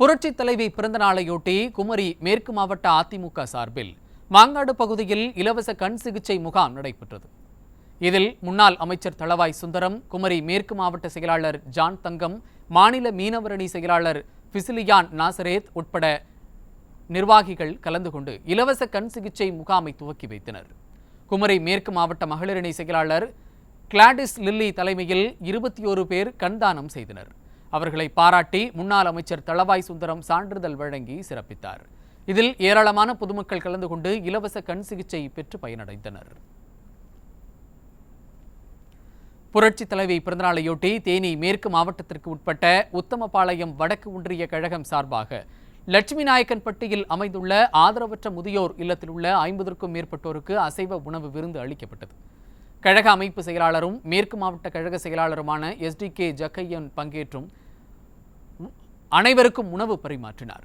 புரட்சி தலைவி பிறந்த நாளையொட்டி குமரி மேற்கு மாவட்ட அதிமுக சார்பில் மாங்காடு பகுதியில் இலவச கண் சிகிச்சை முகாம் நடைபெற்றது. இதில் முன்னாள் அமைச்சர் தளவாய் சுந்தரம், குமரி மேற்கு மாவட்ட செயலாளர் ஜான் தங்கம், மாநில மீனவரணி செயலாளர் பிசிலியான் நாசரேத் உட்பட நிர்வாகிகள் கலந்து கொண்டு இலவச கண் சிகிச்சை முகாமை துவக்கி வைத்தனர். குமரி மேற்கு மாவட்ட மகளிரணி செயலாளர் கிளாடிஸ் லில்லி தலைமையில் 21 பேர் கண்தானம் செய்தனர். அவர்களை பாராட்டி முன்னாள் அமைச்சர் தளவாய் சுந்தரம் சான்றிதழ் வழங்கி சிறப்பித்தார். இதில் ஏராளமான பொதுமக்கள் கலந்து கொண்டு இலவச கண் சிகிச்சை பெற்று பயனடைந்தனர். புரட்சி தலைவி பிறந்தநாளையொட்டி தேனி மேற்கு மாவட்டத்திற்கு உட்பட்ட உத்தமபாளையம் வடக்கு ஒன்றிய கழகம் சார்பாக லட்சுமி நாயக்கன்பட்டியில் அமைந்துள்ள ஆதரவற்ற முதியோர் இல்லத்தில் உள்ள 50க்கும் மேற்பட்டோருக்கு அசைவ உணவு விருந்து அளிக்கப்பட்டது. கழக அமைப்பு செயலாளரும் மேற்கு மாவட்ட கழக செயலாளருமான SDK ஜக்கையன் பங்கேற்றும் அனைவருக்கும் உணவு பரிமாற்றினார்.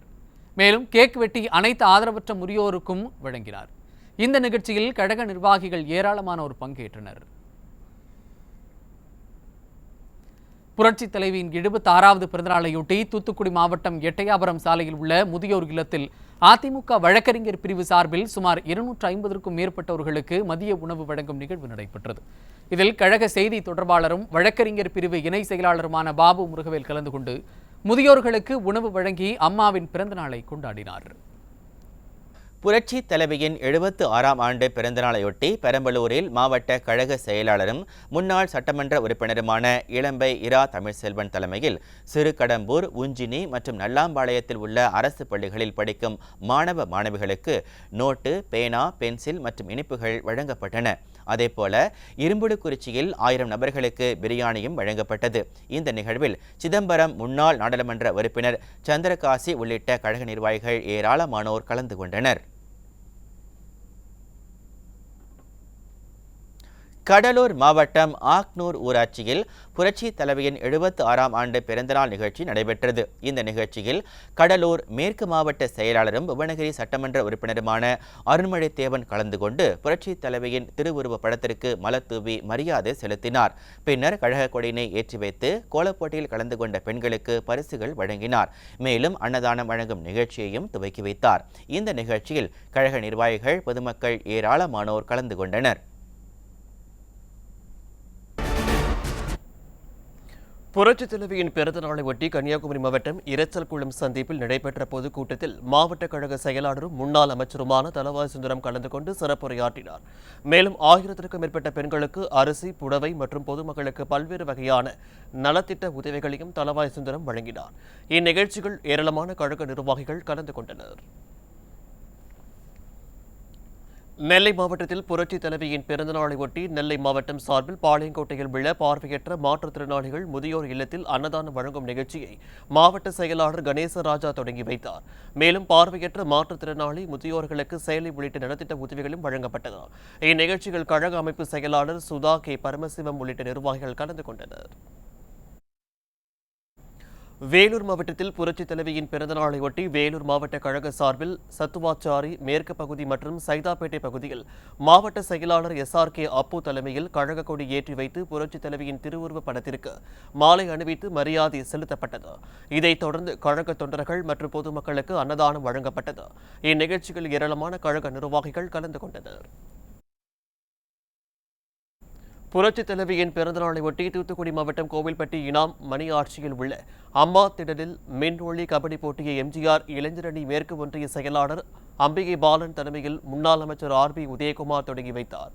மேலும் கேக் வெட்டி அனைத்து ஆதரவற்ற முதியோருக்கும் வழங்கினார். இந்த நிகழ்ச்சியில் கழக நிர்வாகிகள் ஏராளமானோர் பங்கேற்றனர். புரட்சி தலைவியின் 76வது பிறந்தநாளையொட்டி தூத்துக்குடி மாவட்டம் எட்டயாபுரம் சாலையில் உள்ள முதியோர் இல்லத்தில் அதிமுக வழக்கறிஞர் பிரிவு சார்பில் சுமார் 250க்கும் மேற்பட்டவர்களுக்கு மதிய உணவு வழங்கும் நிகழ்வு நடைபெற்றது. இதில் கழக செய்தி தொடர்பாளரும் வழக்கறிஞர் பிரிவு இணை செயலாளருமான பாபு முருகவேல் கலந்து கொண்டு முதியோர்களுக்கு உணவு வழங்கி அம்மாவின் பிறந்தநாளை கொண்டாடினார். புரட்சி தலைவியின் 76ஆம் ஆண்டு பிறந்தநாளையொட்டி பெரம்பலூரில் மாவட்ட கழக செயலாளரும் முன்னாள் சட்டமன்ற உறுப்பினருமான இளம்பை இரா தமிழ்செல்வன் தலைமையில் சிறுகடம்பூர், உஞ்சினி மற்றும் நல்லாம்பாளையத்தில் உள்ள அரசு பள்ளிகளில் படிக்கும் மாணவ மாணவிகளுக்கு நோட்டு, பேனா, பென்சில் மற்றும் இனிப்புகள் வழங்கப்பட்டன. அதேபோல இரும்புடுகுறிச்சியில் 1000 நபர்களுக்கு பிரியாணியும் வழங்கப்பட்டது. இந்த நிகழ்வில் சிதம்பரம் முன்னாள் நாடாளுமன்ற உறுப்பினர் சந்திரகாசி உள்ளிட்ட கழக நிர்வாகிகள் ஏராளமானோர் கலந்து கொண்டனர். கடலூர் மாவட்டம் ஆக்னூர் ஊராட்சியில் புரட்சி தலைவியின் 76ஆம் ஆண்டு பிறந்தநாள் நிகழ்ச்சி நடைபெற்றது. இந்த நிகழ்ச்சியில் கடலூர் மேற்கு மாவட்ட செயலாளரும் புவனகிரி சட்டமன்ற உறுப்பினருமான அருண்மொழி தேவன் கலந்து கொண்டு புரட்சி தலைவியின் திருவுருவ படத்திற்கு மலர் தூவி மரியாதை செலுத்தினார். பின்னர் கழக கொடியினை ஏற்றி வைத்து கோலப்போட்டியில் கலந்து கொண்ட பெண்களுக்கு பரிசுகள் வழங்கினார். மேலும் அன்னதானம் வழங்கும் நிகழ்ச்சியையும் துவக்கி வைத்தார். இந்த நிகழ்ச்சியில் கழக நிர்வாகிகள், பொதுமக்கள் ஏராளமானோர் கலந்து கொண்டனர். புரட்சி தலைவியின் பிறந்த நாளை ஒட்டி கன்னியாகுமரி மாவட்டம் இரைச்சல்குளம் சந்திப்பில் நடைபெற்ற பொதுக்கூட்டத்தில் மாவட்ட கழக செயலாளரும் முன்னாள் அமைச்சருமான தளவாய் சுந்தரம் கலந்து கொண்டு சிறப்புரையாற்றினார். மேலும் 1000க்கும் மேற்பட்ட பெண்களுக்கு அரிசி, புடவை மற்றும் பொதுமக்களுக்கு பல்வேறு வகையான நலத்திட்ட உதவிகளையும் தளவாய் சுந்தரம் வழங்கினார். இந்நிகழ்ச்சிகள் ஏராளமான கழக நிர்வாகிகள் கலந்து கொண்டனர். நெல்லை மாவட்டத்தில் புரட்சி தலைவியின் பிறந்தநாளை ஒட்டி நெல்லை மாவட்டம் சார்பில் பாளையங்கோட்டையில் உள்ள பார்வையற்ற மாற்றுத்திறனாளிகள் முதியோர் இல்லத்தில் அன்னதானம் வழங்கும் நிகழ்ச்சியை மாவட்ட செயலாளர் கணேசராஜா தொடங்கி வைத்தார். மேலும் பார்வையற்ற மாற்றுத்திறனாளி முதியோர்களுக்கு செயலி உள்ளிட்ட நலத்திட்ட உதவிகளும் வழங்கப்பட்டது. இந்நிகழ்ச்சிகள் கழக அமைப்பு செயலாளர் சுதா கே பரமசிவம் உள்ளிட்ட நிர்வாகிகள் கலந்து கொண்டனர். வேலூர் மாவட்டத்தில் புரட்சி தலைவியின் பிறந்தநாளை ஒட்டி வேலூர் மாவட்ட கழக சார்பில் சத்துவாச்சாரி மேற்கு பகுதி மற்றும் சைதாப்பேட்டை பகுதியில் மாவட்ட செயலாளர் SRK அப்பு தலைமையில் கழக கொடி ஏற்றி வைத்து புரட்சி தலைவியின் திருவுருவ படத்திற்கு மாலை அணிவித்து மரியாதை செலுத்தப்பட்டது. இதைத் தொடர்ந்து கழக தொண்டர்கள் மற்றும் பொதுமக்களுக்கு அன்னதானம் வழங்கப்பட்டது. இந்நிகழ்ச்சியில் ஏராளமான கழக நிர்வாகிகள் கலந்து கொண்டனர். புரட்சி தலைவியின் பிறந்தநாளை ஒட்டி தூத்துக்குடி மாவட்டம் கோவில்பட்டி இனாம் மணி ஆட்சியில் உள்ள அம்மா திடலில் மின்ஒளி கபடி போட்டியை MGR இளைஞரணி மேற்கு ஒன்றிய செயலாளர் அம்பிகை பாலன் தலைமையில் முன்னாள் அமைச்சர் RB உதயகுமார் தொடங்கி வைத்தார்.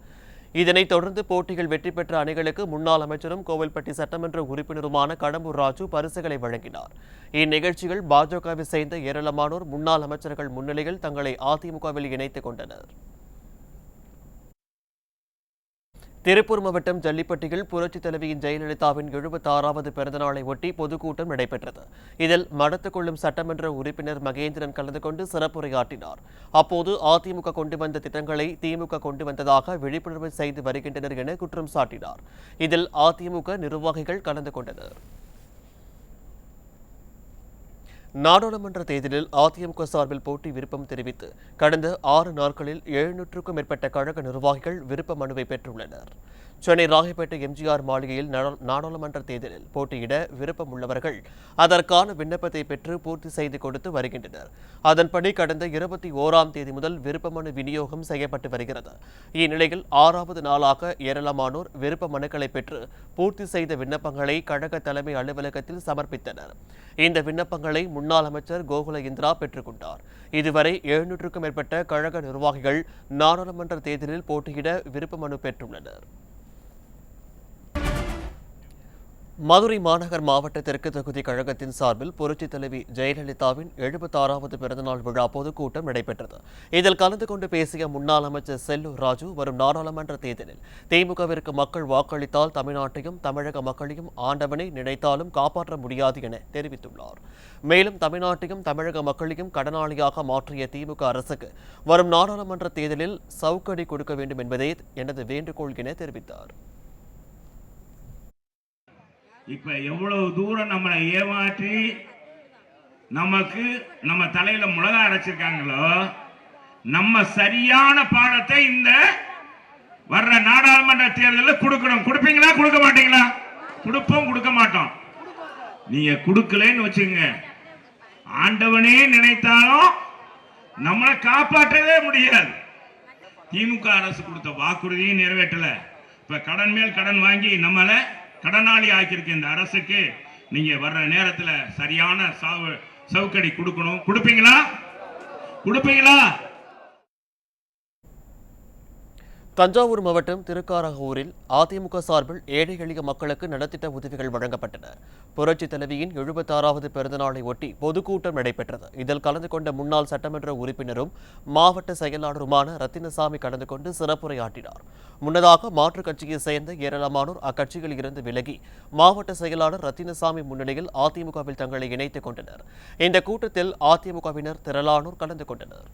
இதனைத் தொடர்ந்து போட்டிகள் வெற்றி பெற்ற அணிகளுக்கு முன்னாள் அமைச்சரும் கோவில்பட்டி சட்டமன்ற உறுப்பினருமான கடம்பூர் ராஜு பரிசுகளை வழங்கினார். இந்நிகழ்ச்சிகள் பாஜகவை சேர்ந்த ஏராளமானோர் முன்னாள் அமைச்சர்கள் முன்னிலையில் தங்களை அதிமுகவில் இணைத்துக் கொண்டனர். திருப்பூர் மாவட்டம் ஜல்லிப்பட்டியில் புரட்சி தலைவியின் ஜெயலலிதாவின் 76வது பிறந்தநாளை ஒட்டி பொதுக்கூட்டம் நடைபெற்றது. இதில் மடத்துக்கொள்ளும் சட்டமன்ற உறுப்பினர் மகேந்திரன் கலந்து கொண்டு சிறப்புரையாற்றினார். அப்போது அதிமுக கொண்டு வந்த திட்டங்களை திமுக கொண்டு வந்ததாக விழிப்புணர்வு செய்து வருகின்றனர் என குற்றம் சாட்டினார். இதில் அதிமுக நிர்வாகிகள் கலந்து கொண்டனர். நாடாளுமன்ற தேர்தலில் அதிமுக சார்பில் போட்டி விருப்பம் தெரிவித்து கடந்த 6 நாட்களில் 700க்கும் மேற்பட்ட கழக நிர்வாகிகள் விருப்ப மனுவை பெற்றுள்ளனர். சென்னை ராயப்பேட்டை எம்ஜிஆர் மாளிகையில் நாடாளுமன்ற தேர்தலில் போட்டியிட விருப்பம் உள்ளவர்கள் அதற்கான விண்ணப்பத்தை பெற்று பூர்த்தி செய்து கொடுத்து வருகின்றனர். அதன்படி கடந்த 21ஆம் தேதி முதல் விருப்ப மனு விநியோகம் செய்யப்பட்டு வருகிறது. இந்நிலையில் 6வது நாளாக ஏராளமானோர் விருப்ப மனுக்களை பெற்று பூர்த்தி செய்த விண்ணப்பங்களை கழக தலைமை அலுவலகத்தில் சமர்ப்பித்தனர். இந்த விண்ணப்பங்களை முன்னாள் அமைச்சர் கோகுல இந்திரா பெற்றுக்கொண்டார். இதுவரை 700க்கும் மேற்பட்ட கழக நிர்வாகிகள் நாடாளுமன்ற தேர்தலில் போட்டியிட விருப்ப மனு பெற்றுள்ளனர். மதுரை மாநகர் மாவட்ட தெற்கு தொகுதி கழகத்தின் சார்பில் புரட்சித் தலைவி ஜெயலலிதாவின் 76வது பிறந்தநாள் விழா பொதுக்கூட்டம் நடைபெற்றது. இதில் கலந்து கொண்டு பேசிய முன்னாள் அமைச்சர் செல்லூர் ராஜு, வரும் நாடாளுமன்ற தேர்தலில் திமுகவிற்கு மக்கள் வாக்களித்தால் தமிழ்நாட்டையும் தமிழக மக்களையும் ஆண்டவனை நினைத்தாலும் காப்பாற்ற முடியாது என தெரிவித்துள்ளார். மேலும் தமிழ்நாட்டையும் தமிழக மக்களையும் கடனாளியாக மாற்றிய திமுக அரசுக்கு வரும் நாடாளுமன்ற தேர்தலில் சவுக்கடி கொடுக்க வேண்டும் என்பதே எனது வேண்டுகோள் என தெரிவித்தார். இப்ப எவ்வளவு தூரம் நம்மளை ஏமாற்றி நமக்கு நம்ம தலையில மிளகா அரைச்சிருக்காங்களோ, நம்ம சரியான பாடத்தை இந்த வர்ற நாடாளுமன்ற தேர்தலில் கொடுக்கணும். கொடுப்பீங்களா, கொடுக்க மாட்டீங்களா? கொடுப்போம், கொடுக்க மாட்டோம். நீங்க கொடுக்கலன்னு வச்சுங்க, ஆண்டவனே நினைத்தாலும் நம்மளை காப்பாற்றவே முடியாது. திமுக அரசு கொடுத்த வாக்குறுதியும் நிறைவேற்றல. இப்ப கடன் மேல் கடன் வாங்கி நம்மளை கடனாளி ஆக்கியிருக்க இந்த அரசுக்கு நீங்க வர்ற நேரத்துல சரியான சவுக்கடி கொடுக்கணும். கொடுப்பீங்களா? கொடுப்பீங்களா? தஞ்சாவூர் மாவட்டம் திருக்காரகூரில் அதிமுக சார்பில் ஏழை எளிய மக்களுக்கு நலத்திட்ட உதவிகள் வழங்கப்பட்டன. புரட்சி தலைவியின் 76வது பிறந்தநாளை ஒட்டி பொதுக்கூட்டம் நடைபெற்றது. இதில் கலந்து கொண்ட முன்னாள் சட்டமன்ற உறுப்பினரும் மாவட்ட செயலாளருமான ரத்தினசாமி கலந்து கொண்டு சிறப்புரையாற்றினார். முன்னதாக மாற்றுக் கட்சியைச் சேர்ந்த ஏராளமானோர் அக்கட்சியில் இருந்து விலகி மாவட்ட செயலாளர் ரத்தினசாமி முன்னிலையில் அதிமுகவில் தங்களை இணைத்துக் கொண்டனர். இந்த கூட்டத்தில் அதிமுகவினர் திரளானோர் கலந்து கொண்டனர்.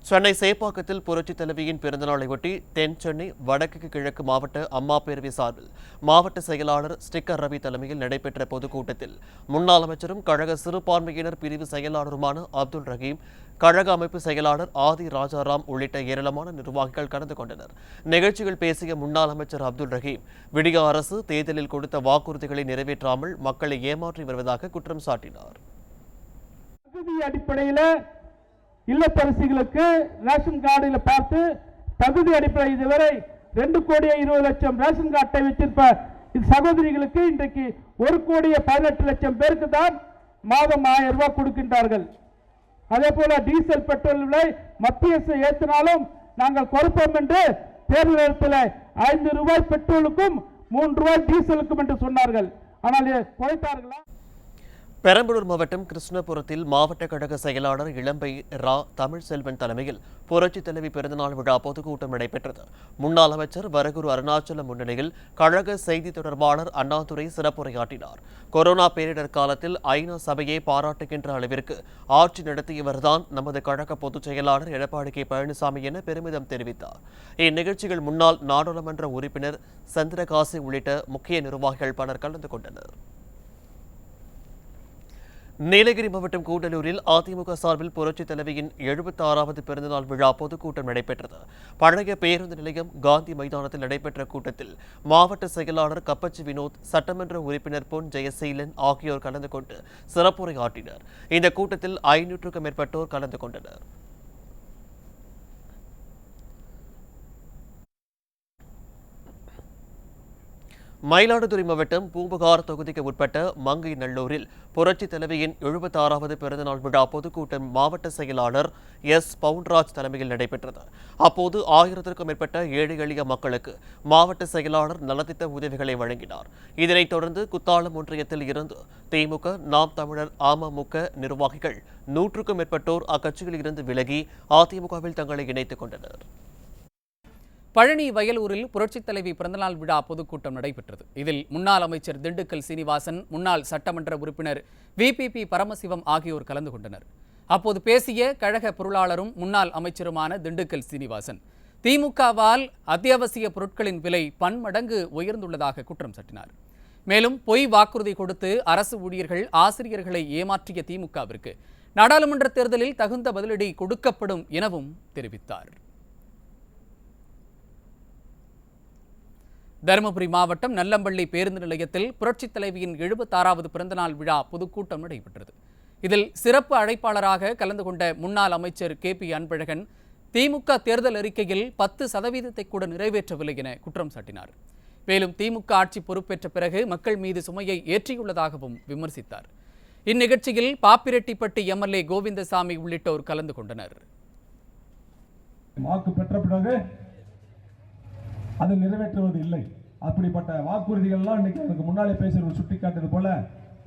சென்னை சேப்பாக்கத்தில் புரட்சி தலைவியின் பிறந்தநாளை ஒட்டி தென் சென்னை வடக்கு கிழக்கு மாவட்ட அம்மா பேரவை சார்பில் மாவட்ட செயலாளர் ஸ்டிக்கர் ரவி தலைமையில் நடைபெற்ற பொதுக்கூட்டத்தில் முன்னாள் அமைச்சரும் கழக சிறுபான்மையினர் பிரிவு செயலாளருமான அப்துல் ரஹீம், கழக அமைப்பு செயலாளர் ஆதி ராஜாராம் உள்ளிட்ட ஏராளமான நிர்வாகிகள் கலந்து கொண்டனர். நிகழ்ச்சியில் பேசிய முன்னாள் அமைச்சர் அப்துல் ரஹீம், விடிய அரசு தேர்தலில் கொடுத்த வாக்குறுதிகளை நிறைவேற்றாமல் மக்களை ஏமாற்றி வருவதாக குற்றம் சாட்டினார். இல்லத்தரசிகளுக்கு ரேஷன் கார்டில் பார்த்து தகுதி அடிப்படை இதுவரை 2,20,00,000 ரேஷன் கார்டு அட்டை வச்சிருப்ப சகோதரிகளுக்கு இன்றைக்கு 1,18,00,000 பேருக்கு தான் மாதம் 1000 ரூபாய் கொடுக்கின்றார்கள். அதே போல டீசல் பெட்ரோல் விலை மத்திய அரசு ஏற்றினாலும் நாங்கள் குறைப்போம் என்று தேர்தல் நேரத்தில் 5 ரூபாய் பெட்ரோலுக்கும் 3 ரூபாய் டீசலுக்கும் என்று சொன்னார்கள். ஆனால் குறைத்தார்களா? பெரம்பலூர் மாவட்டம் கிருஷ்ணபுரத்தில் மாவட்ட கழக செயலாளர் இளம்பை ரா தமிழ்செல்வன் தலைமையில் புரட்சி தலைவி பிறந்தநாள் விழா பொதுக்கூட்டம் நடைபெற்றது. முன்னாள் அமைச்சர் வரகுரு அருணாச்சலம் முன்னிலையில் கழக செய்தி தொடர்பாளர் அண்ணாதுரை சிறப்புரையாற்றினார். கொரோனா பேரிடர் காலத்தில் ஐநா சபையை பாராட்டுகின்ற அளவிற்கு ஆட்சி நடத்தியவர்தான் நமது கழக பொதுச் செயலாளர் எடப்பாடி கே பழனிசாமி என பெருமிதம் தெரிவித்தார். இந்நிகழ்ச்சியில் முன்னாள் நாடாளுமன்ற உறுப்பினர் சந்திரகாசி உள்ளிட்ட முக்கிய நிர்வாகிகள் பலர் கலந்து கொண்டனர். நீலகிரி மாவட்டம் கூடலூரில் அதிமுக சார்பில் புரட்சி தலைவியின் 76வது பிறந்தநாள் விழா பொதுக்கூட்டம் நடைபெற்றது. பழைய பேருந்து நிலையம் காந்தி மைதானத்தில் நடைபெற்ற கூட்டத்தில் மாவட்ட செயலாளர் கப்பச்சி வினோத், சட்டமன்ற உறுப்பினர் பொன் ஜெயசீலன் ஆகியோர் கலந்து கொண்டு சிறப்புரையாற்றினர். இந்த கூட்டத்தில் 500க்கும் மேற்பட்டோர் கலந்து கொண்டனர். மயிலாடுதுறை மாவட்டம் பூம்புகார் தொகுதிக்கு உட்பட்ட மங்கை நல்லூரில் புரட்சி தலைவியின் 76வது பிறந்தநாள் விழா பொதுக்கூட்டம் மாவட்ட செயலாளர் எஸ் பவுன்ராஜ் தலைமையில் நடைபெற்றது. அப்போது 1000க்கும் மேற்பட்ட ஏழை எளிய மக்களுக்கு மாவட்ட செயலாளர் நலத்திட்ட உதவிகளை வழங்கினார். இதனைத் தொடர்ந்து குத்தாலம் ஒன்றியத்தில் இருந்து திமுக, நாம் தமிழர், அமமுக நிர்வாகிகள் 100க்கும் மேற்பட்டோர் அக்கட்சியில் இருந்து விலகி அதிமுகவில் தங்களை இணைத்துக் கொண்டனர். பழனி வயலூரில் புரட்சித் தலைவி பிறந்தநாள் விழா பொதுக்கூட்டம் நடைபெற்றது. இதில் முன்னாள் அமைச்சர் திண்டுக்கல் சீனிவாசன், முன்னாள் சட்டமன்ற உறுப்பினர் VPP பரமசிவம் ஆகியோர் கலந்து கொண்டனர். அப்போது பேசிய கழக பொருளாளரும் முன்னாள் அமைச்சருமான திண்டுக்கல் சீனிவாசன், திமுகவால் அத்தியாவசிய பொருட்களின் விலை பன்மடங்கு உயர்ந்துள்ளதாக குற்றம் சாட்டினார். மேலும் பொய் வாக்குறுதி கொடுத்து அரசு ஊழியர்கள் ஆசிரியர்களை ஏமாற்றிய திமுகவிற்கு நாடாளுமன்ற தேர்தலில் தகுந்த பதிலடி கொடுக்கப்படும் எனவும் தெரிவித்தார். தருமபுரி மாவட்டம் நல்லம்பள்ளி பேருந்து நிலையத்தில் புரட்சித் தலைவியின் 76வது பிறந்தநாள் விழா பொதுக்கூட்டம் நடைபெற்றது. இதில் சிறப்பு அழைப்பாளராக கலந்து கொண்ட முன்னாள் அமைச்சர் KP அன்பழகன் திமுக தேர்தல் அறிக்கையில் 10% கூட நிறைவேற்றவில்லை என குற்றம் சாட்டினார். மேலும் திமுக ஆட்சி பொறுப்பேற்ற பிறகு மக்கள் மீது சுமையை ஏற்றியுள்ளதாகவும் விமர்சித்தார். இந்நிகழ்ச்சியில் பாப்பிரெட்டிப்பட்டி MLA கோவிந்தசாமி உள்ளிட்டோர் கலந்து கொண்டனர். வாக்கு பெற்ற பிறகு அது நிறைவேற்றுவது இல்லை. அப்படிப்பட்ட வாக்குறுதிகள்லாம் இன்னைக்கு எனக்கு முன்னாலே பேசுறது சுட்டிக்காட்டியது போல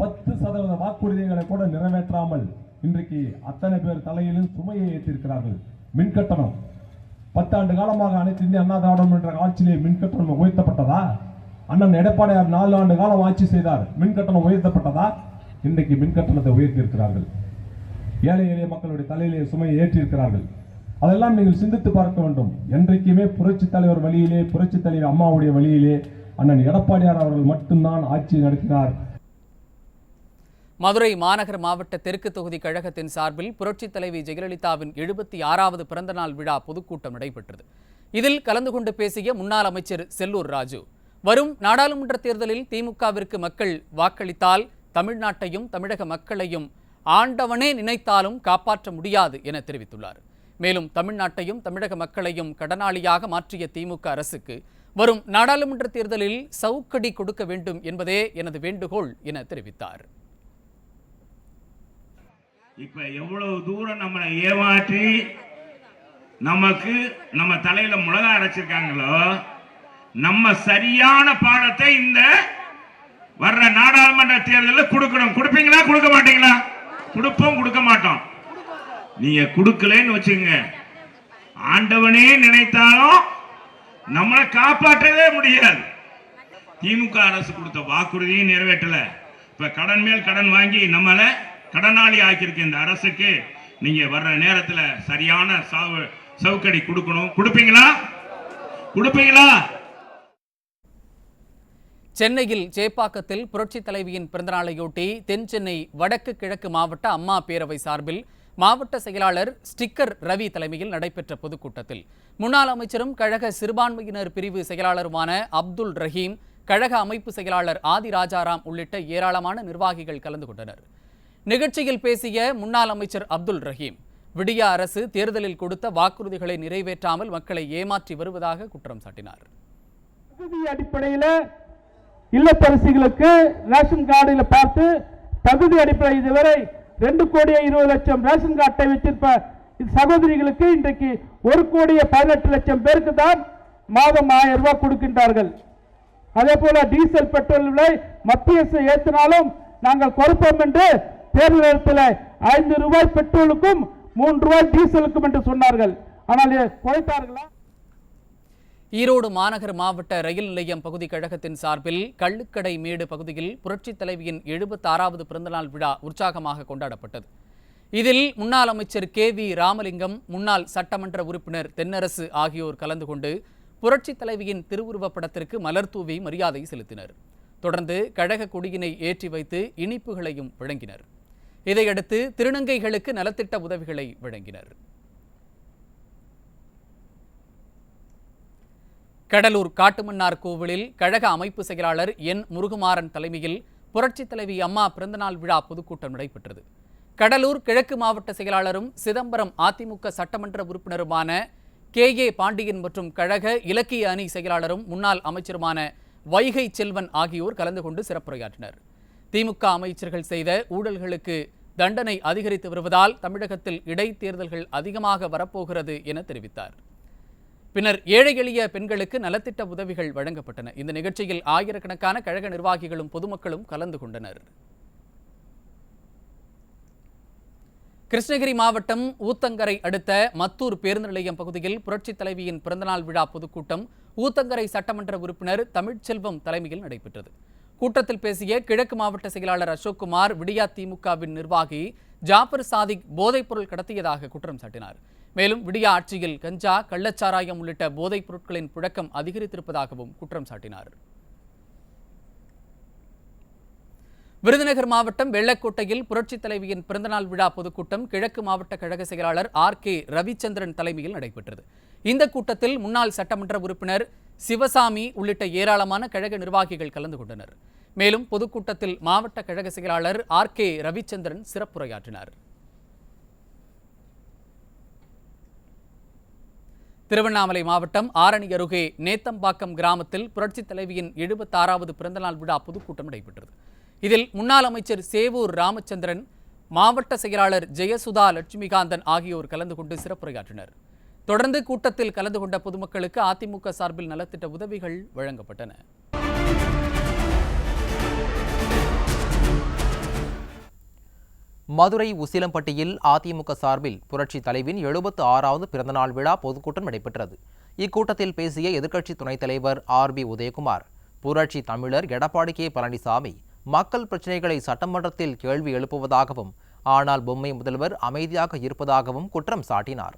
10% வாக்குறுதிகளை கூட நிறைவேற்றாமல் இன்றைக்கு அத்தனை பேர் தலையிலும் சுமையை ஏற்றிருக்கிறார்கள். மின்கட்டணம் 10 ஆண்டு காலமாக அனைத்து இந்திய அண்ணா திராவிட என்ற ஆட்சியிலே மின்கட்டணம் உயர்த்தப்பட்டதா? அண்ணன் எடப்பாடியார் 4 ஆண்டு காலம் ஆட்சி செய்தார், மின்கட்டணம் உயர்த்தப்பட்டதா? இன்றைக்கு மின்கட்டணத்தை உயர்த்தி இருக்கிறார்கள். ஏழை எளிய மக்களுடைய தலையிலே சுமையை ஏற்றி இருக்கிறார்கள். அதெல்லாம் நீங்கள் சிந்தித்து பார்க்க வேண்டும். என்றைக்குமே புரட்சி தலைவர் வழியிலே, புரட்சி தலைவர் அம்மாவுடைய வழியிலே அண்ணன் எடப்பாடியார் அவர்கள் மட்டும்தான் ஆட்சி நடத்தினார். மதுரை மாநகர மாவட்ட தெற்கு தொகுதி கழகத்தின் சார்பில் புரட்சித் தலைவி ஜெயலலிதாவின் 76வது பிறந்தநாள் விழா பொதுக்கூட்டம் நடைபெற்றது. இதில் கலந்து கொண்டு பேசிய முன்னாள் அமைச்சர் செல்லூர் ராஜு, வரும் நாடாளுமன்ற தேர்தலில் திமுகவிற்கு மக்கள் வாக்களித்தால் தமிழ்நாட்டையும் தமிழக மக்களையும் ஆண்டவனே நினைத்தாலும் காப்பாற்ற முடியாது என தெரிவித்துள்ளார். மேலும் தமிழ்நாட்டையும் தமிழக மக்களையும் கடனாளியாக மாற்றிய திமுக அரசுக்கு வரும் நாடாளுமன்ற தேர்தலில் சவுக்கடி கொடுக்க வேண்டும் என்பதே எனது வேண்டுகோள் என தெரிவித்தார். இப்ப எவ்வளவு தூரம் நம்மளை ஏமாற்றி நமக்கு நம்ம தலையில முளகா அரைச்சிருக்காங்களோ, நம்ம சரியான பாடத்தை இந்த வர்ற நாடாளுமன்ற தேர்தலில் கொடுக்கணும். கொடுப்பீங்களா, கொடுக்க மாட்டீங்களா? கொடுப்போம், கொடுக்க மாட்டோம். நீங்க கொடுக்கலன்னு வச்சுங்க, ஆண்டவனே நினைத்தாலும் நம்மளை காப்பாற்றவே முடியாது. திமுக அரசு கொடுத்த வாக்குறுதியும் நிறைவேற்றல. இப்ப கடன் மேல் கடன் வாங்கி நம்மளை கடனாளி ஆக்கியிருக்க இந்த அரசுக்கு நீங்க வர்ற நேரத்துல சரியான சவுக்கடி கொடுக்கணும். கொடுப்பீங்களா? கொடுப்பீங்களா? சென்னையில் சேப்பாக்கத்தில் புரட்சித் தலைவியின் பிறந்தநாளையொட்டி தென் சென்னை வடக்கு கிழக்கு மாவட்ட அம்மா பேரவை சார்பில் மாவட்ட செயலாளர் ஸ்டிக்கர் ரவி தலைமையில் நடைபெற்ற பொதுக்கூட்டத்தில் முன்னாள் அமைச்சரும் கழக சிறுபான்மையினர் பிரிவு செயலாளருமான அப்துல் ரஹீம், கழக அமைப்பு செயலாளர் ஆதி ராஜாராம் உள்ளிட்ட ஏராளமான நிர்வாகிகள் கலந்து கொண்டனர். நிகழ்ச்சியில் பேசிய முன்னாள் அமைச்சர் அப்துல் ரஹீம், விடிய அரசு தேர்தலில் கொடுத்த வாக்குறுதிகளை நிறைவேற்றாமல் மக்களை ஏமாற்றி வருவதாக குற்றம் சாட்டினார். அடிப்படையில் இல்லத்தரசிகளுக்கு ரேஷன் கார்டில் பார்த்து தகுதி அடிப்படை இதுவரை 2,20,00,000 ரேஷன் கார்டு அட்டை வச்சிருப்ப சகோதரிகளுக்கு இன்றைக்கு 1,18,00,000 பேருக்கு தான் மாதம் 1000 ரூபாய் கொடுக்கின்றார்கள். அதே போல டீசல் பெட்ரோல் விலை மத்திய அரசு ஏற்றினாலும் நாங்கள் குறைப்போம் என்று தேர்தல் நேரத்தில் 5 ரூபாய் பெட்ரோலுக்கும் 3 ரூபாய் டீசலுக்கும் என்று சொன்னார்கள். ஆனால் குறைத்தார்களா? ஈரோடு மாநகர மாவட்ட ரயில் நிலையம் பகுதி கழகத்தின் சார்பில் கள்ளுக்கடை மேடு பகுதியில் புரட்சித் தலைவியின் 76வது பிறந்தநாள் விழா உற்சாகமாக கொண்டாடப்பட்டது. இதில் முன்னாள் அமைச்சர் KV ராமலிங்கம், முன்னாள் சட்டமன்ற உறுப்பினர் தென்னரசு ஆகியோர் கலந்து கொண்டு புரட்சித் தலைவியின் திருவுருவப் படத்திற்கு மலர் தூவி மரியாதை செலுத்தினர். தொடர்ந்து கழக கொடியினை ஏற்றி வைத்து இனிப்புகளையும் வழங்கினர். இதையடுத்து திருநங்கைகளுக்கு நலத்திட்ட உதவிகளை வழங்கினர். கடலூர் காட்டுமன்னார் கோவிலில் கழக அமைப்பு செயலாளர் N முருகுமாறன் தலைமையில் புரட்சித் தலைவி அம்மா பிறந்தநாள் விழா பொதுக்கூட்டம் நடைபெற்றது. கடலூர் கிழக்கு மாவட்ட செயலாளரும் சிதம்பரம் அதிமுக சட்டமன்ற உறுப்பினருமான KA பாண்டியன் மற்றும் கழக இலக்கிய அணி செயலாளரும் முன்னாள் அமைச்சருமான வைகை செல்வன் ஆகியோர் கலந்து கொண்டு சிறப்புரையாற்றினர். திமுக அமைச்சர்கள் செய்த ஊழல்களுக்கு தண்டனை அதிகரித்து வருவதால் தமிழகத்தில் இடைத்தேர்தல்கள் அதிகமாக வரப்போகிறது என தெரிவித்தார். பின்னர் ஏழை எளிய பெண்களுக்கு நலத்திட்ட உதவிகள் வழங்கப்பட்டன. இந்த நிகழ்ச்சியில் ஆயிரக்கணக்கான கழக நிர்வாகிகளும் பொதுமக்களும் கலந்து கொண்டனர். கிருஷ்ணகிரி மாவட்டம் ஊத்தங்கரை அடுத்த மத்தூர் பேருந்து நிலையம் பகுதியில் புரட்சித் தலைவியின் பிறந்தநாள் விழா பொதுக்கூட்டம் ஊத்தங்கரை சட்டமன்ற உறுப்பினர் தமிழ்ச்செல்வம் தலைமையில் நடைபெற்றது. கூட்டத்தில் பேசிய கிழக்கு மாவட்ட செயலாளர் அசோக்குமார், விடியா திமுகவின் நிர்வாகி ஜாபர் சாதிக் போதைப்பொருள் கடத்தியதாக குற்றம் சாட்டினார். மேலும் விடியா ஆட்சியில் கஞ்சா, கள்ளச்சாராயம் உள்ளிட்ட போதைப் பொருட்களின் புழக்கம் அதிகரித்திருப்பதாகவும் குற்றம் சாட்டினார். விருதுநகர் மாவட்டம் வெள்ளக்கோட்டையில் புரட்சித் தலைவியின் பிறந்தநாள் விழா பொதுக்கூட்டம் கிழக்கு மாவட்ட கழக செயலாளர் RK ரவிச்சந்திரன் தலைமையில் நடைபெற்றது. இந்த கூட்டத்தில் முன்னாள் சட்டமன்ற உறுப்பினர் சிவசாமி உள்ளிட்ட ஏராளமான கழக நிர்வாகிகள் கலந்து கொண்டனர். மேலும் பொதுக்கூட்டத்தில் மாவட்ட கழக செயலாளர் RK ரவிச்சந்திரன் சிறப்புரையாற்றினார். திருவண்ணாமலை மாவட்டம் ஆரணி அருகே நேத்தம்பாக்கம் கிராமத்தில் புரட்சித் தலைவியின் 76வது பிறந்தநாள் விழா பொதுக்கூட்டம் நடைபெற்றது. இதில் முன்னாள் அமைச்சர் சேவூர் ராமச்சந்திரன், மாவட்ட செயலாளர் ஜெயசுதா லட்சுமிகாந்தன் ஆகியோர் கலந்து கொண்டு சிறப்புரையாற்றினர். தொடர்ந்து கூட்டத்தில் கலந்து கொண்ட பொதுமக்களுக்கு அதிமுக சார்பில் நலத்திட்ட உதவிகள் வழங்கப்பட்டன. மதுரை உசிலம்பட்டியில் அதிமுக சார்பில் புரட்சி தலைவின் 76வது பிறந்தநாள் விழா பொதுக்கூட்டம் நடைபெற்றது. இக்கூட்டத்தில் பேசிய எதிர்க்கட்சி துணைத் தலைவர் RB உதயகுமார், புரட்சி தமிழர் எடப்பாடி K பழனிசாமி மக்கள் பிரச்சினைகளை சட்டமன்றத்தில் கேள்வி எழுப்புவதாகவும், ஆனால் பொம்மை முதல்வர் அமைதியாக இருப்பதாகவும் குற்றம் சாட்டினார்.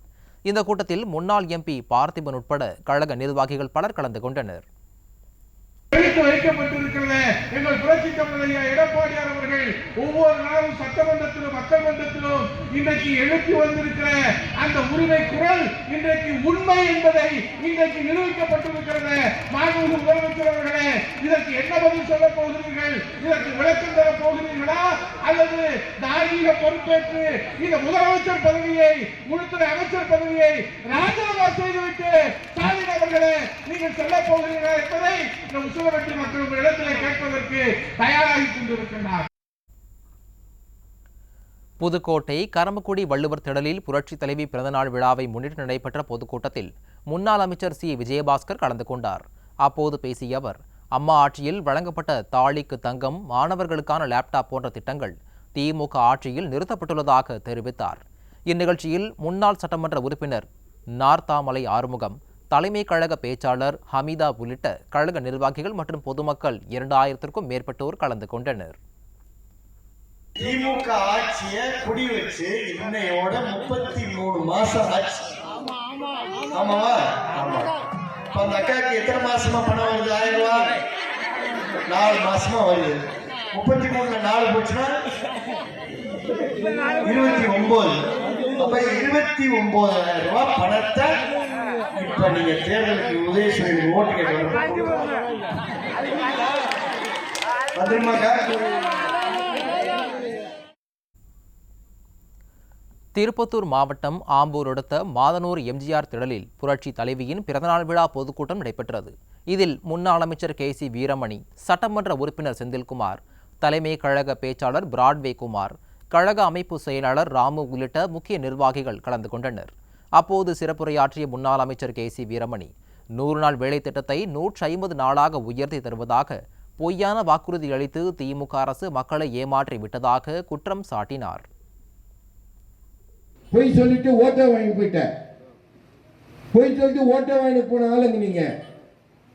இந்த கூட்டத்தில் முன்னாள் MP பார்த்திபன் உட்பட கழக நிர்வாகிகள் பலர் கலந்து கொண்டனர். வைக்கப்பட்டிருக்கிறது. எங்கள் புரட்சி தமிழர் எடப்பாடியார் அவர்கள் ஒவ்வொரு நாளும் சட்டமன்றத்திலும் மக்கள் மன்றத்திலும் இன்றைக்கு எழுப்பி வந்திருக்கிற அந்த உரிமை குரல் இன்றைக்கு உண்மை என்பதை இன்றைக்கு நிரூபிக்கப்பட்டிருக்கிறது. மாண்புமிகு முதலமைச்சர் அவர்களே, இதற்கு என்ன பதில் சொல்ல போகிறீர்கள்? இதற்கு விளக்கம் தர போகிறீர்களா அல்லது தார்மீக பொறுப்பேற்று இந்த முதலமைச்சர் பதவியை, உள்துறை அமைச்சர் பதவியை ராஜினாமா செய்துவிட்டு ஸ்டாலின் அவர்களே நீங்கள் சொல்ல போகிறீர்களா என்பதை மக்கள் இடத்திலே கேட்பதற்கு தயாராகி கொண்டிருக்கின்றார். புதுக்கோட்டை கரம்பக்குடி வள்ளுவர் திடலில் புரட்சி தலைவி பிறந்தநாள் விழாவை முன்னிட்டு நடைபெற்ற பொதுக்கூட்டத்தில் முன்னாள் அமைச்சர் C விஜயபாஸ்கர் கலந்து கொண்டார். அப்போது பேசிய அவர், அம்மா ஆட்சியில் வழங்கப்பட்ட தாலிக்கு தங்கம், மாணவர்களுக்கான லேப்டாப் போன்ற திட்டங்கள் திமுக ஆட்சியில் நிறுத்தப்பட்டுள்ளதாக தெரிவித்தார். இந்நிகழ்ச்சியில் முன்னாள் சட்டமன்ற உறுப்பினர் நார்த்தாமலை ஆறுமுகம், தலைமை கழக பேச்சாளர் ஹமீதா உள்ளிட்ட கழக நிர்வாகிகள் மற்றும் பொதுமக்கள் 2000க்கும் மேற்பட்டோர் கலந்து கொண்டனர். திமுக ஆட்சியை குடி வச்சு இன்னையோட 33 மாசம் ஆச்சு. ஆமாவா? ஆமா. அந்த அக்காக்கு எத்தனை மாசமா பணம் வருது? 1000 ரூபாய். 4 மாசமா வருது. 33ல 4 போச்சுன்னா 29. அப்ப 29,000 ரூபாய் பணத்தை இப்ப நீங்க தேர்தலுக்கு உதயசூரியன் ஓட்டு கேட்க திருப்பத்தூர் மாவட்டம் ஆம்பூர் அடுத்த மாதனூர் MGR திடலில் புரட்சி தலைவியின் பிறந்தநாள் விழா பொதுக்கூட்டம் நடைபெற்றது. இதில் முன்னாள் அமைச்சர் KC வீரமணி, சட்டமன்ற உறுப்பினர் செந்தில்குமார், தலைமை கழக பேச்சாளர் பிராட்வே குமார், கழக அமைப்பு செயலாளர் ராமு உள்ளிட்ட முக்கிய நிர்வாகிகள் கலந்து கொண்டனர். அப்போது சிறப்புரையாற்றிய முன்னாள் அமைச்சர் KC வீரமணி, 100 நாள் வேலை திட்டத்தை 150 நாளாக உயர்த்தி தருவதாக பொய்யான வாக்குறுதி அளித்து திமுக அரசு மக்களை ஏமாற்றி விட்டதாக குற்றம் சாட்டினார். பொய் சொல்லிட்டு ஓட்ட வாங்கி போயிட்டேன். பொய் சொல்லிட்டு ஓட்ட வாங்கி போன ஆளுங்க நீங்க.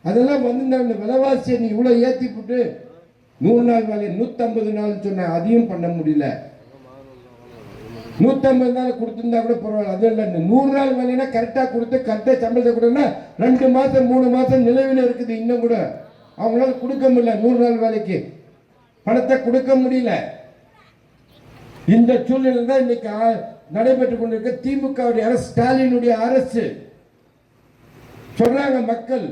அதெல்லாம் வந்து இந்த விலைவாசியை நீ இவ்வளோ ஏற்றி போட்டு 100 நாள் வேலை 150 நாள் சொன்ன, அதையும் பண்ண முடியல. 150 நாள் கொடுத்துருந்தா கூட பரவாயில்ல. அது இல்லை, 100 நாள் வேலைன்னா கரெக்டாக கொடுத்து கரெக்டாக சம்பளத்தை கொடுத்தா 2 மாதம் 3 மாதம் நிலவில் இருக்குது. இன்னும் கூட அவங்களால கொடுக்க முடியல. 100 நாள் வேலைக்கு பணத்தை கொடுக்க முடியல. இந்த சூழ்நிலை தான் இன்னைக்கு நடைபெற்றுக் கொண்டிருக்க திமுகவுடைய அரசு, ஸ்டாலினுடைய அரசு. சொல்றாங்க மக்கள்,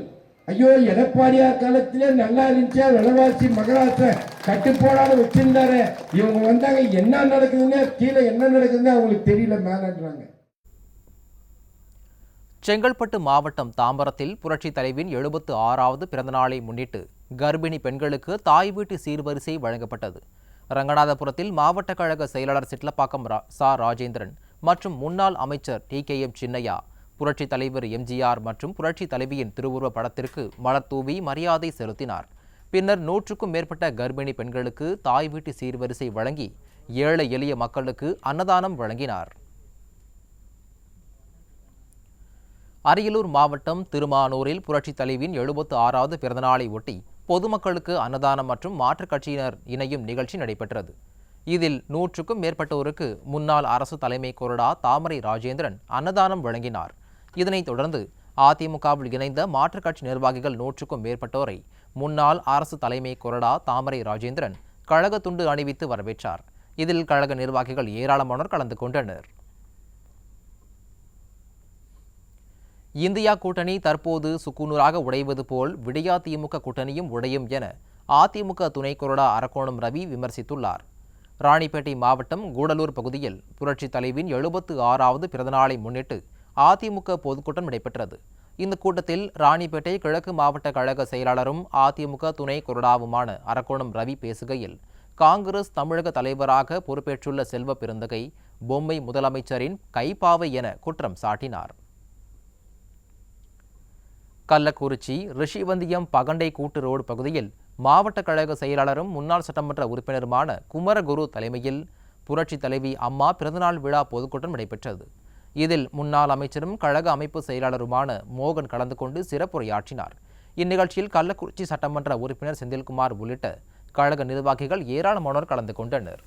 ஐயோ எடப்பாடியார் காலத்திலே நல்லா இருந்துச்சா, விலைவாசி மகராச கட்டுப்பாடால வச்சிருந்தாரு, இவங்க வந்தாங்க என்ன நடக்குதுன்னு கீழே என்ன நடக்குதுன்னு அவங்களுக்கு தெரியல மேலன்றாங்க. செங்கல்பட்டு மாவட்டம் தாம்பரத்தில் புரட்சி தலைவின் 76வது பிறந்தநாளை முன்னிட்டு கர்ப்பிணி பெண்களுக்கு தாய் வீட்டு சீர்வரிசை வழங்கப்பட்டது. ரங்கநாதபுரத்தில் மாவட்ட கழக செயலாளர் சிட்லப்பாக்கம் ராஜேந்திரன் மற்றும் முன்னாள் அமைச்சர் TKM சின்னையா புரட்சி தலைவர் MGR மற்றும் புரட்சி தலைவியின் திருவுருவ படத்திற்கு மலர் தூவி மரியாதை செலுத்தினார். பின்னர் 100க்கும் மேற்பட்ட கர்ப்பிணி பெண்களுக்கு தாய் வீட்டு சீர்வரிசை வழங்கி ஏழை எளிய மக்களுக்கு அன்னதானம் வழங்கினார். அரியலூர் மாவட்டம் திருமானூரில் புரட்சி தலைவியின் 76வது பிறந்தநாளை ஒட்டி பொதுமக்களுக்கு அன்னதானம் மற்றும் மாற்றுக் கட்சியினர் இணையும் நிகழ்ச்சி நடைபெற்றது. இதில் 100க்கும் மேற்பட்டோருக்கு முன்னாள் அரசு தலைமை கொறடா தாமரை ராஜேந்திரன் அன்னதானம் வழங்கினார். இதனைத் தொடர்ந்து அதிமுகவில் இணைந்த மாற்றுக் கட்சி நிர்வாகிகள் 100க்கும் மேற்பட்டோரை முன்னாள் அரசு தலைமை கொறடா தாமரை ராஜேந்திரன் கழக துண்டு அணிவித்து வரவேற்றார். இதில் கழக நிர்வாகிகள் ஏராளமானோர் கலந்து கொண்டனர். இந்தியா கூட்டணி தற்போது சுக்குநூறாக உடைவது போல் விடியா திமுக கூட்டணியும் உடையும் என அதிமுக துணை கொறடா அரக்கோணம் ரவி விமர்சித்துள்ளார். ராணிப்பேட்டை மாவட்டம் கூடலூர் பகுதியில் புரட்சித் தலைவின் 76வது பிறந்தநாளை முன்னிட்டு அதிமுக பொதுக்கூட்டம் நடைபெற்றது. இந்த கூட்டத்தில் ராணிப்பேட்டை கிழக்கு மாவட்ட கழக செயலாளரும் அதிமுக துணை கொறடாவுமான அரக்கோணம் ரவி பேசுகையில், காங்கிரஸ் தமிழக தலைவராக பொறுப்பேற்றுள்ள செல்வ பெருந்தகை பொம்மை முதலமைச்சரின் கைப்பாவை என குற்றம் சாட்டினார். கள்ளக்குறிச்சி ரிஷிவந்தியம் பகண்டை கூட்டு ரோடு பகுதியில் மாவட்ட கழக செயலாளரும் முன்னாள் சட்டமன்ற உறுப்பினருமான குமரகுரு தலைமையில் புரட்சி தலைவி அம்மா பிறந்தநாள் விழா பொதுக்கூட்டம் நடைபெற்றது. இதில் முன்னாள் அமைச்சரும் கழக அமைப்பு செயலாளருமான மோகன் கலந்து கொண்டு சிறப்புரையாற்றினார். இந்நிகழ்ச்சியில் கள்ளக்குறிச்சி சட்டமன்ற உறுப்பினர் செந்தில்குமார் உள்ளிட்ட கழக நிர்வாகிகள் ஏராளமானோர் கலந்து கொண்டனர்.